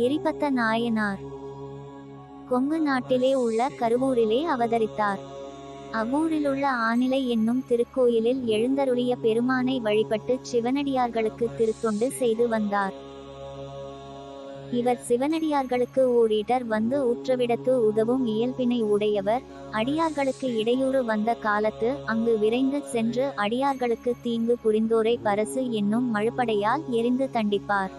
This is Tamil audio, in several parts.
எரிபத்த நாயனார் கொங்கு நாட்டிலே உள்ள கருவூரிலே அவதரித்தார். அவ்வூரிலுள்ள ஆனிலை என்னும் திருக்கோயிலில் எழுந்தருளிய பெருமானை வழிபட்டு சிவனடியார்களுக்கு திருத்தொண்டு செய்து வந்தார். இவர் சிவனடியார்களுக்கு ஓரிடர் வந்து உற்றவிடத்து உதவும் இயல்பினை உடையவர். அடியார்களுக்கு இடையூறு வந்த காலத்து அங்கு விரைந்து சென்று அடியார்களுக்கு தீங்கு புரிந்தோரை பரசு என்னும் மழுப்படையால் எரிந்து தண்டிப்பார்.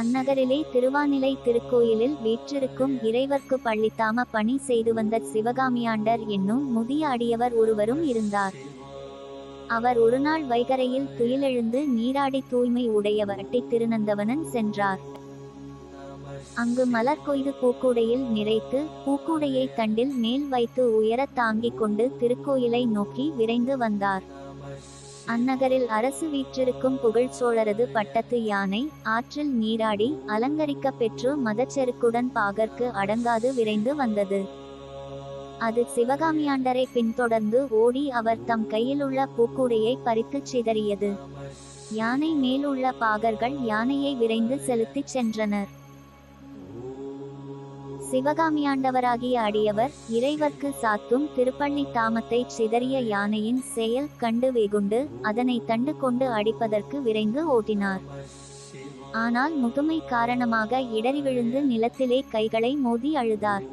அந்நகரிலே திருவானிலை திருக்கோயிலில் வீற்றிருக்கும் இறைவர்க்கு பள்ளித்தாம பணி செய்து வந்த சிவகாமியாண்டர் என்னும் முதிய அடியவர் ஒருவரும் இருந்தார். அவர் ஒருநாள் வைகரையில் துயிலெழுந்து நீராடி தூய்மை உடையவர்ட்டி திருநந்தவனன் சென்றார். அங்கு மலர் கொய்து பூக்கூடையில் நிறைத்து பூக்கூடையை தண்டில் மேல் வைத்து உயர தாங்கிக் கொண்டு திருக்கோயிலை நோக்கி விரைந்து வந்தார். அந்நகரில் அரசு வீற்றிருக்கும் புகழ் சோழரது பட்டத்து யானை ஆற்றில் நீராடி அலங்கரிக்க பெற்று மதச்செருக்குடன் பாகர்க்கு அடங்காது விரைந்து வந்தது. அது சிவகாமியாண்டரை பின்தொடர்ந்து ஓடி அவர் தம் கையிலுள்ள பூக்கூடையை பறித்துச் சிதறியது. யானை மேலுள்ள பாகர்கள் யானையை விரைந்து செலுத்திச் சென்றனர். சிவகாமியாண்டவராகிய அடியவர் இறைவர்க்கு சாத்தும் திருப்பள்ளி தாமத்தை சிதறிய யானையின் செயல் கண்டு வெகுண்டு அதனை தண்டு கொண்டு அடிப்பதற்கு விரைந்து ஓட்டினார். ஆனால் முதுமை காரணமாக இடறி விழுந்து நிலத்திலே கைகளை மோதி அழுதார்.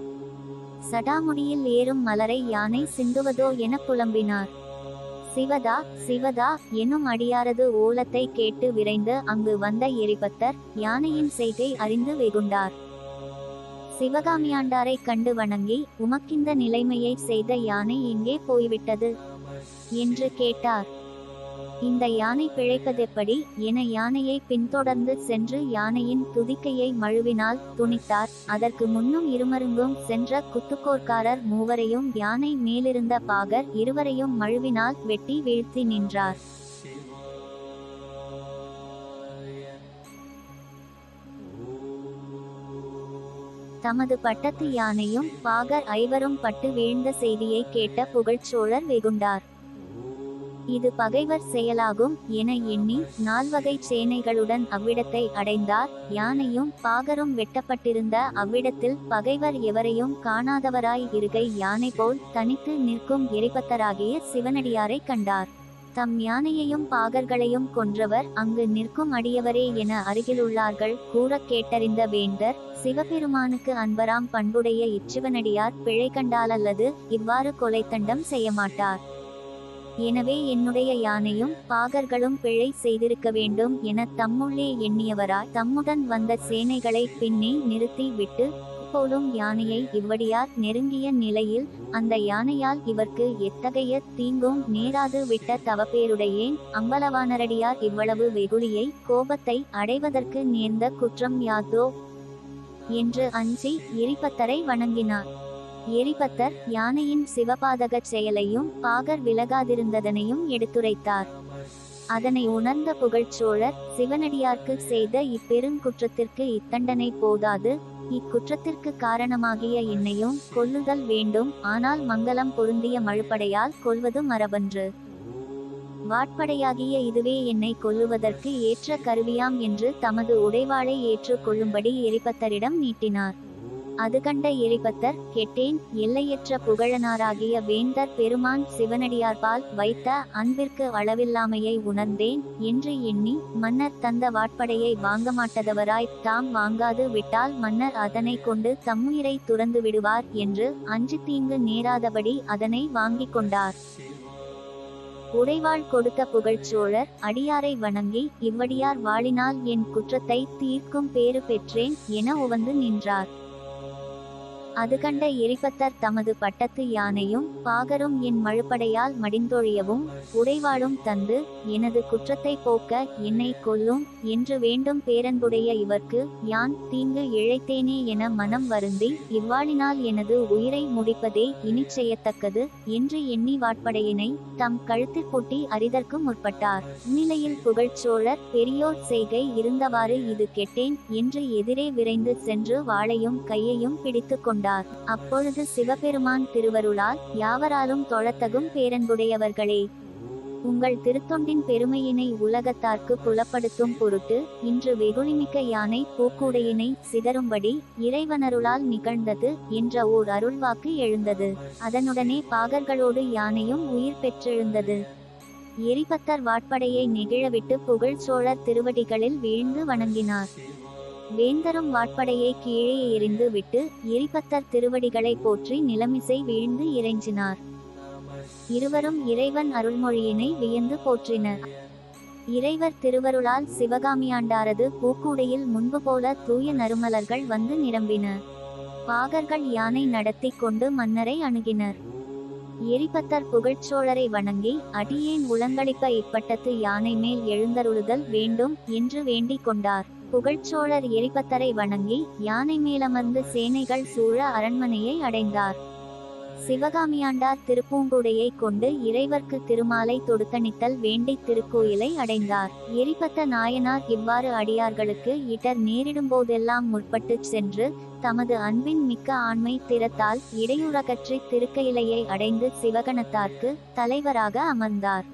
சடாமுடியில் ஏறும் மலரை யானை சிந்துவதோ என புலம்பினார். சிவதா சிவதா எனும் அடியாரது ஓலத்தை கேட்டு விரைந்து அங்கு வந்த எரிபத்தர் யானையின் செய்கை அறிந்து வெகுண்டார். சிவகாமியாண்டாரை கண்டு வணங்கி, உமக்கிந்த நிலைமையை செய்த யானை எங்கே போய்விட்டது என்று கேட்டார். இந்த யானை பிழைப்பதெப்படி என யானையை பின்தொடர்ந்து சென்று யானையின் துதிக்கையை மழுவினால் துணித்தார். அதற்கு முன்னும் இருமருங்கும் சென்ற குத்துக்கோர்க்காரர் மூவரையும் யானை மேலிருந்த பாகர் இருவரையும் மழுவினால் வெட்டி வீழ்த்தி நின்றார். தமது பட்டத்து யானையும் பாகர் ஐவரும் பட்டு வீழ்ந்த செய்தியை கேட்ட புகழ்ச்சோழர் வெகுண்டார். இது பகைவர் செயலாகும் என எண்ணி 4 வகை சேனைகளுடன் அவ்விடத்தை அடைந்தார். யானையும் பாகரும் வெட்டப்பட்டிருந்த அவ்விடத்தில் பகைவர் எவரையும் காணாதவராய் இருகை யானை போல் தனித்து நிற்கும் எரிபத்தராகிய சிவனடியாரை கண்டார். தம் யானையையும் பாகர்களையும் கொன்றவர் அங்கு நிற்கும் அடியவரே என அருகிலுள்ளார்கள் கூற கேட்டறிந்த வேந்தர், சிவபெருமானுக்கு அன்பராம் பண்புடைய இச்சிவனடியார் பிழை கண்டாலல்லது இவ்வாறு கொலை தண்டம் செய்ய மாட்டார். எனவே என்னுடைய யானையும் பாகர்களும் பிழை செய்திருக்க வேண்டும் என தம்முள்ளே எண்ணியவராய் தம்முடன் வந்த சேனைகளை பின்னே நிறுத்தி விட்டு போலும் யானையை இவ்வடியார் நெருங்கிய நிலையில் அந்த யானையால் இவர்க்கு எத்தகைய தீங்கும் நேராது விட்ட தவப்பேருடையேன் அம்பலவானரடியார் இவ்வளவு வெகுளியை கோபத்தை அடைவதற்கு நேர்ந்த குற்றம் யாதோ என்று அஞ்சி எரிபத்தரை வணங்கினார். எரிபத்தர் யானையின் சிவபாதக செயலையும் பாகர் விலகாதிருந்ததனையும் எடுத்துரைத்தார். அதனை உணர்ந்த புகழ்ச்சோழர், சிவனடியார்க்கு செய்த இப்பெருங்குற்றத்திற்கு இத்தண்டனை போதாது, இக்குற்றத்திற்கு காரணமாகிய என்னையும் கொல்லுதல் வேண்டும். ஆனால் மங்களம் பொருந்திய மழுப்படையால் கொல்வது மரபன்று. வாட்படையாகிய இதுவே என்னை கொல்லுவதற்கு ஏற்ற கருவியாம் என்று தமது உடைவாளை ஏற்று கொள்ளும்படி எரிபத்தரிடம் நீட்டினார். அது கண்ட எரிபத்தர், கெட்டேன், எல்லையற்ற புகழனாராகிய வேந்தர் பெருமான் சிவனடியார்பால் வைத்த அன்பிற்கு அளவில்லாமையை உணர்ந்தேன் என்று எண்ணி, மன்னர் தந்த வாட்படையை வாங்கமாட்டதவராய் தாம் வாங்காது விட்டால் மன்னர் அதனை கொண்டு தம்முயிரை துறந்து விடுவார் என்று அஞ்சு தீங்கு நேராதபடி அதனை வாங்கிக் கொண்டார். உடைவாள் கொடுத்த புகழ்ச்சோழர் அடியாரை வணங்கி, இவ்வடியார் வாளினால் என் குற்றத்தை தீர்க்கும் பேறு பெற்றேன் என உவந்து நின்றார். அது கண்ட எரிபத்தர் தமது பட்டத்து யானையும் பாகரும் என் மழுப்படையால் மடிந்தொழியவும் உடைவாளும் தந்து, எனது குற்றத்தை போக்க என்னை கொல்லும் என்று வேண்டும் பேரன்புடைய இவர்க்கு யான் தீங்கு இழைத்தேனே என மனம் வருந்தி, இவ்வாளினால் எனது உயிரை முடிப்பதே இனி செய்யத்தக்கது என்று எண்ணி வாட்படையினை தம் கழுத்தில் பூட்டி அரிதற்கு முற்பட்டார். நிலையில் புகழ்ச்சோழர், பெரியோர் செய்கை இருந்தவாறு இது கெட்டேன் என்று எதிரே விரைந்து சென்று வாளையும் கையையும் பிடித்து கொண்டார். அப்பொழுது சிவபெருமான் திருவருளால் யாவராலும் தொழத்தகும் பேரன்புடையவர்களே, உங்கள் திருத்தொண்டின் பெருமையினை உலகத்தார்க்கு புலப்படுத்தும் பொருட்டு இன்று வெகுளிமிக்க யானை பூக்கூடையினை சிதறும்படி இறைவனருளால் நிகழ்ந்தது என்ற ஓர் அருள்வாக்கு எழுந்தது. அதனுடனே பாகர்களோடு யானையும் உயிர் பெற்றெழுந்தது. எரிபத்தர் வாட்படையை நெகிழவிட்டு புகழ்ச்சோழர் திருவடிகளில் வீழ்ந்து வணங்கினார். வேந்தரும் வாட்படையை கீழே எறிந்து விட்டு எரிபத்தர் திருவடிகளை போற்றி நிலமிசை வீழ்ந்து இறைஞ்சினார். இருவரும் இறைவன் அருள்மொழியினை வியந்து போற்றினர். இறைவர் திருவருளால் சிவகாமியாண்டாரது பூக்கூடையில் முன்பு போல தூய நறுமலர்கள் வந்து நிரம்பின. பாகர்கள் யானை நடத்தி கொண்டு மன்னரை அணுகினர். எரிபத்தர் புகழ்ச்சோழரை வணங்கி, அடியேன் உளங்களிப்ப இப்பட்டத்து யானை மேல் எழுந்தருளுதல் வேண்டும் என்று வேண்டிக் கொண்டார். புகழ்ச்சோழர் எரிபத்தரை வணங்கி யானை மேலமர்ந்து சேனைகள் சூழ அரண்மனையை அடைந்தார். சிவகாமியாண்டார் திருப்பூங்குடையை கொண்டு இறைவர்க்கு திருமாலை தொடுத்தணித்தல் வேண்டி திருக்கோயிலை அடைந்தார். எரிபத்த நாயனார் இவ்வாறு அடியார்களுக்கு இடர் நேரிடும்போதெல்லாம் முற்பட்டுச் சென்று தமது அன்பின் மிக்க ஆண்மை திறத்தால் இடையூறகற்றி திருக்கயிலையை அடைந்து சிவகணத்தார்க்கு தலைவராக அமர்ந்தார்.